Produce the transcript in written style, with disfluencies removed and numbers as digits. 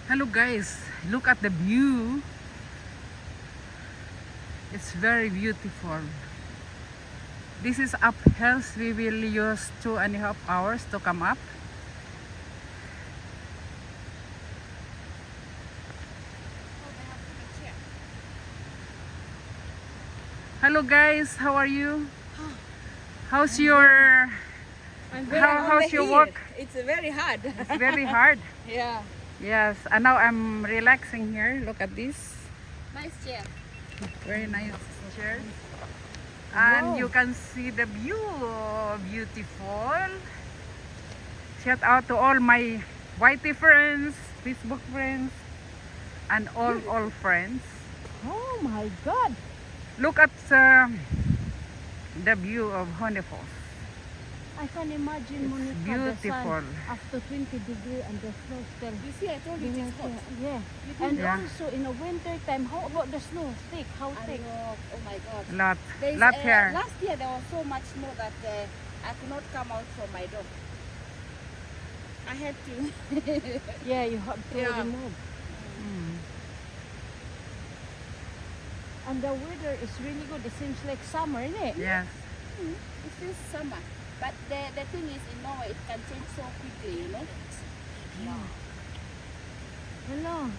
Hello guys, look at the view. It's very beautiful. This is up hills. We will use 2.5 hours to come up. Hello guys, how are you? How's your how's your work? It's very hard. It's very hard. Yeah. Yes, and now I'm relaxing here. Look at this. Nice chair. Very nice chairs. And Wow. you can see the view. Beautiful. Shout out to all my YT friends, Facebook friends, and all friends. Oh my God. Look at the view of Honeyfalls. I can imagine, It's Monica, beautiful. the sun after 20 degrees and the snow still. You see, I told you it's hot. Yeah. And Yeah. also in the winter time, how about the snow? Thick, how I thick? know. Oh my God. Lot here. Last year there was so much snow that I could not come out from my door. I had to. Yeah, you have to Yeah. remove. Mm. And the weather is really good. It seems like summer, isn't it? Yes. It's still summer. But the thing is, in Norway, it can change so quickly, you know? Hello.